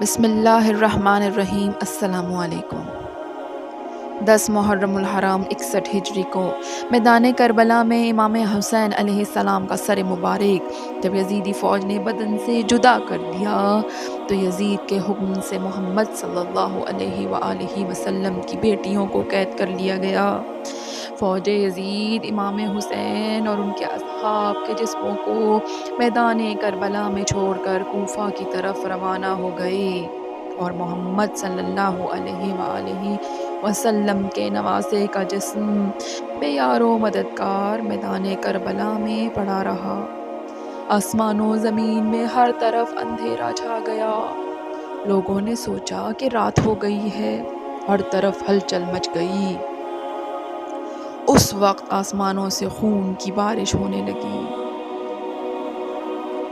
بسم اللہ الرحمن الرحیم۔ السلام علیکم۔ 10 محرم الحرام 61 ہجری کو میدان کربلا میں امام حسین علیہ السلام کا سر مبارک جب یزیدی فوج نے بدن سے جدا کر دیا تو یزید کے حکم سے محمد صلی اللہ علیہ وآلہ وسلم کی بیٹیوں کو قید کر لیا گیا۔ فوج یزید امام حسین اور ان کے اصحاب کے جسموں کو میدان کربلا میں چھوڑ کر کوفہ کی طرف روانہ ہو گئے اور محمد صلی اللہ علیہ وآلہ وسلم کے نواسے کا جسم بے یار و مددگار میدان کربلا میں پڑا رہا۔ آسمان و زمین میں ہر طرف اندھیرا چھا گیا۔ لوگوں نے سوچا کہ رات ہو گئی ہے، ہر طرف ہلچل مچ گئی۔ اس وقت آسمانوں سے خون کی بارش ہونے لگی۔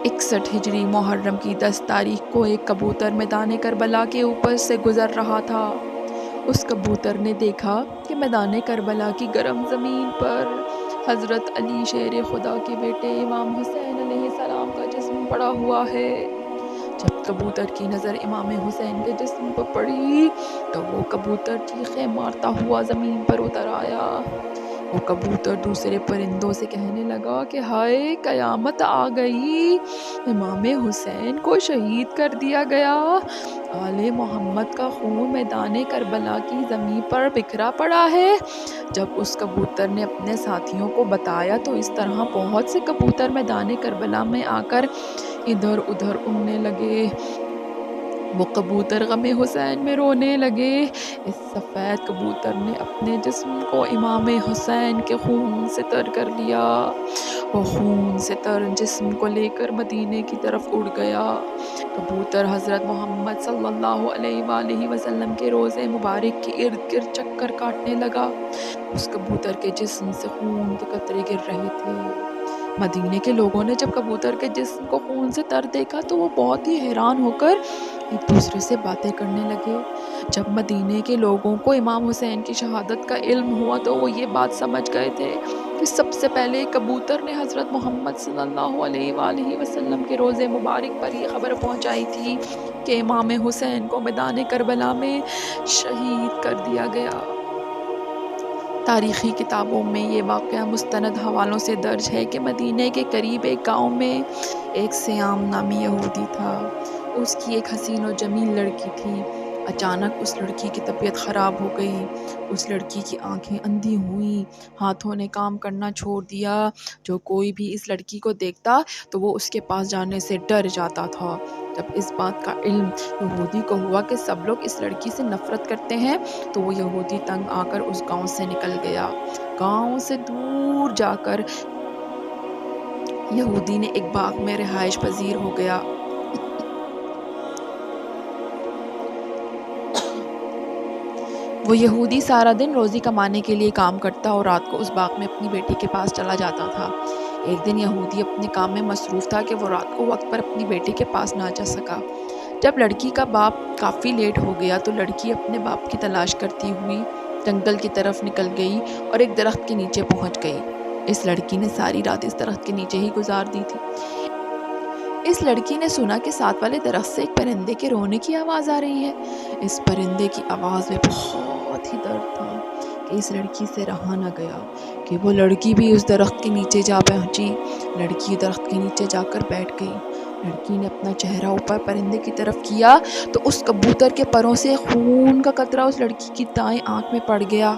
61 ہجری محرم کی 10 تاریخ کو ایک کبوتر میدان کربلا کے اوپر سے گزر رہا تھا۔ اس کبوتر نے دیکھا کہ میدان کربلا کی گرم زمین پر حضرت علی شیر خدا کے بیٹے امام حسین علیہ السلام کا جسم پڑا ہوا ہے۔ جب کبوتر کی نظر امام حسین کے جسم پر پڑی تو وہ کبوتر چیخیں مارتا ہوا زمین پر اتر آیا۔ وہ کبوتر دوسرے پرندوں سے کہنے لگا کہ ہائے قیامت آ گئی، امام حسین کو شہید کر دیا گیا، آل محمد کا خون میدان کربلا کی زمین پر بکھرا پڑا ہے۔ جب اس کبوتر نے اپنے ساتھیوں کو بتایا تو اس طرح بہت سے کبوتر میدان کربلا میں آ کر ادھر ادھر اڑنے لگے۔ وہ کبوتر غم حسین میں رونے لگے۔ اس سفید کبوتر نے اپنے جسم کو امام حسین کے خون سے تر کر لیا۔ وہ خون سے تر جسم کو لے کر مدینے کی طرف اڑ گیا۔ کبوتر حضرت محمد صلی اللہ علیہ وآلہ وسلم کے روضے مبارک کے ارد گرد چکر کاٹنے لگا۔ اس کبوتر کے جسم سے خون کے قطرے گر رہے تھے۔ مدینے کے لوگوں نے جب کبوتر کے جسم کو خون سے تر دیکھا تو وہ بہت ہی حیران ہو کر ایک دوسرے سے باتیں کرنے لگے۔ جب مدینے کے لوگوں کو امام حسین کی شہادت کا علم ہوا تو وہ یہ بات سمجھ گئے تھے کہ سب سے پہلے کبوتر نے حضرت محمد صلی اللہ علیہ وآلہ وسلم کے روضے مبارک پر یہ خبر پہنچائی تھی کہ امام حسین کو میدان کربلا میں شہید کر دیا گیا۔ تاریخی کتابوں میں یہ واقعہ مستند حوالوں سے درج ہے کہ مدینے کے قریب ایک گاؤں میں ایک سیام نامی یہودی تھا۔ اس کی ایک حسین و جمیل لڑکی تھی۔ اچانک اس لڑکی کی طبیعت خراب ہو گئی۔ اس لڑکی کی آنکھیں اندھی ہوئیں، ہاتھوں نے کام کرنا چھوڑ دیا۔ جو کوئی بھی اس لڑکی کو دیکھتا تو وہ اس کے پاس جانے سے ڈر جاتا تھا۔ جب اس بات کا علم یہودی کو ہوا کہ سب لوگ اس لڑکی سے نفرت کرتے ہیں تو وہ یہودی تنگ آ کر اس گاؤں سے نکل گیا۔ گاؤں سے دور جا کر یہودی نے ایک باغ میں رہائش پذیر ہو گیا۔ وہ یہودی سارا دن روزی کمانے کے لیے کام کرتا اور رات کو اس باغ میں اپنی بیٹی کے پاس چلا جاتا تھا۔ ایک دن یہودی اپنے کام میں مصروف تھا کہ وہ رات کو وقت پر اپنی بیٹی کے پاس نہ جا سکا۔ جب لڑکی کا باپ کافی لیٹ ہو گیا تو لڑکی اپنے باپ کی تلاش کرتی ہوئی جنگل کی طرف نکل گئی اور ایک درخت کے نیچے پہنچ گئی۔ اس لڑکی نے ساری رات اس درخت کے نیچے ہی گزار دی تھی۔ اس لڑکی نے سنا کہ ساتھ والے درخت سے ایک پرندے کے رونے کی آواز آ رہی ہے۔ اس پرندے کی آواز میں بہت ہی درد تھا کہ اس لڑکی سے رہا نہ گیا کہ وہ لڑکی بھی اس درخت کے نیچے جا پہنچی۔ لڑکی درخت کے نیچے جا کر بیٹھ گئی۔ لڑکی نے اپنا چہرہ اوپر پرندے کی طرف کیا تو اس کبوتر کے پروں سے خون کا قطرہ اس لڑکی کی دائیں آنکھ میں پڑ گیا۔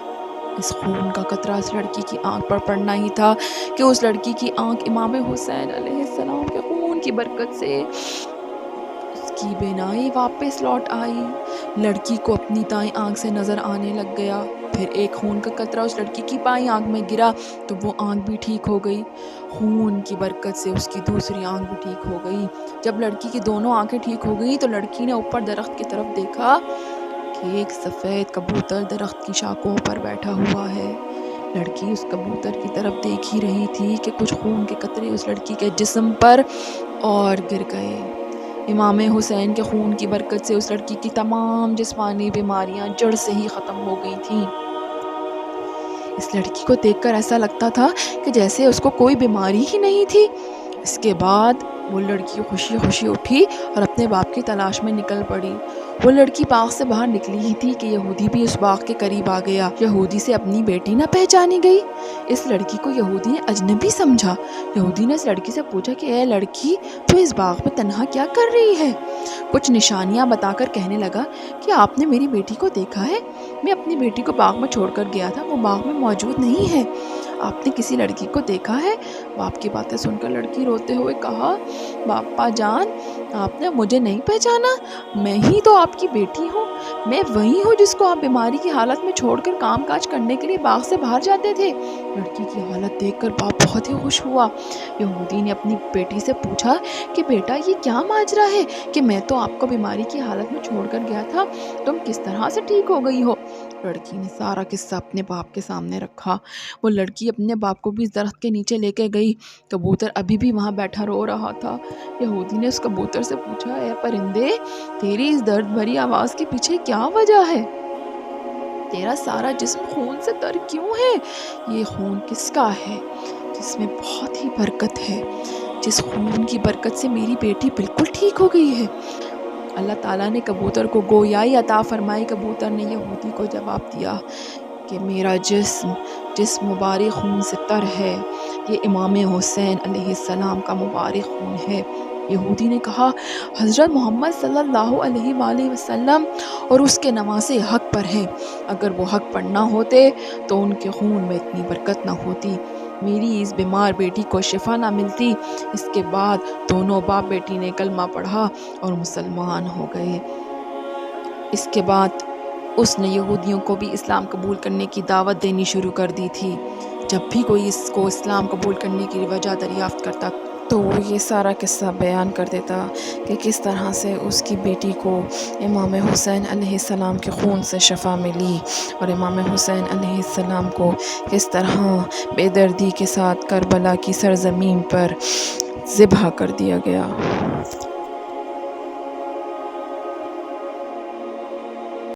اس خون کا قطرہ اس لڑکی کی آنکھ پر پڑنا ہی تھا کہ اس لڑکی کی آنکھ امام حسین علیہ السلام کے خون کی برکت سے اس کی بینائی واپس لوٹ آئی۔ لڑکی کو اپنی دائیں آنکھ سے نظر آنے لگ گیا۔ پھر ایک خون کا قطرہ اس لڑکی کی بائیں آنکھ میں گرا تو وہ آنکھ بھی ٹھیک ہو گئی۔ خون کی برکت سے اس کی دوسری آنکھ بھی ٹھیک ہو گئی۔ جب لڑکی کی دونوں آنکھیں ٹھیک ہو گئی تو لڑکی نے اوپر درخت کی طرف دیکھا کہ ایک سفید کبوتر درخت کی شاخوں پر بیٹھا ہوا ہے۔ لڑکی اس کبوتر کی طرف دیکھ ہی رہی تھی کہ کچھ خون کے قطرے اس لڑکی کے جسم پر اور گر گئے۔ امام حسین کے خون کی برکت سے اس لڑکی کی تمام جسمانی بیماریاں جڑ سے ہی ختم ہو گئی تھیں۔ اس لڑکی کو دیکھ کر ایسا لگتا تھا کہ جیسے اس کو کوئی بیماری ہی نہیں تھی۔ اس کے بعد وہ لڑکی خوشی خوشی اٹھی اور اپنے باپ کی تلاش میں نکل پڑی۔ وہ لڑکی باغ سے باہر نکلی ہی تھی کہ یہودی بھی اس باغ کے قریب آ گیا۔ یہودی سے اپنی بیٹی نہ پہچانی گئی۔ اس لڑکی کو یہودی نے اجنبی سمجھا۔ یہودی نے اس لڑکی سے پوچھا کہ اے لڑکی، تو اس باغ میں تنہا کیا کر رہی ہے؟ کچھ نشانیاں بتا کر کہنے لگا کہ آپ نے میری بیٹی کو دیکھا ہے؟ میں اپنی بیٹی کو باغ میں چھوڑ کر گیا تھا، وہ باغ میں موجود نہیں ہے۔ آپ نے کسی لڑکی کو دیکھا ہے؟ باپ کی باتیں سن کر لڑکی روتے ہوئے کہا، باپا جان، آپ نے مجھے نہیں پہچانا؟ میں ہی تو آپ کی بیٹی ہوں۔ میں وہی ہوں جس کو آپ بیماری کی حالت میں چھوڑ کر کام کاج کرنے کے لیے باغ سے باہر جاتے تھے۔ لڑکی کی حالت دیکھ کر باپ بہت ہی خوش ہوا۔ یہودی نے اپنی بیٹی سے پوچھا کہ بیٹا یہ کیا ماجرا ہے کہ میں تو آپ کو بیماری کی حالت میں چھوڑ کر گیا تھا، تم کس طرح سے ٹھیک ہو گئی ہو؟ لڑکی نے سارا قصہ اپنے باپ کے سامنے رکھا۔ وہ لڑکی اپنے باپ کو بھی اس درخت کے نیچے لے کے گئی۔ کبوتر ابھی بھی وہاں بیٹھا رو رہا تھا۔ یہودی نے اس کبوتر سے پوچھا، اے پرندے، تیری اس درد بھری آواز کے پیچھے کیا وجہ ہے؟ تیرا سارا جسم خون سے تر کیوں ہے؟ یہ خون کس کا ہے جس میں بہت ہی برکت ہے، جس خون کی برکت سے میری بیٹی بالکل ٹھیک ہو گئی ہے؟ اللہ تعالیٰ نے کبوتر کو گویائی عطا فرمائی۔ کبوتر نے یہودی کو جواب دیا کہ میرا جسم مبارک خون سے تر ہے، یہ امام حسین علیہ السلام کا مبارک خون ہے۔ یہودی نے کہا، حضرت محمد صلی اللہ علیہ وآلہ وسلم اور اس کے نواسے حق پر ہیں، اگر وہ حق پر نہ ہوتے تو ان کے خون میں اتنی برکت نہ ہوتی، میری اس بیمار بیٹی کو شفا نہ ملتی۔ اس کے بعد دونوں باپ بیٹی نے کلمہ پڑھا اور مسلمان ہو گئے۔ اس کے بعد اس نے یہودیوں کو بھی اسلام قبول کرنے کی دعوت دینی شروع کر دی تھی۔ جب بھی کوئی اس کو اسلام قبول کرنے کی وجہ دریافت کرتا تو وہ یہ سارا قصہ بیان کر دیتا کہ کس طرح سے اس کی بیٹی کو امام حسین علیہ السلام کے خون سے شفا ملی، اور امام حسین علیہ السلام کو کس طرح بے دردی کے ساتھ کربلا کی سرزمین پر ذبح کر دیا گیا۔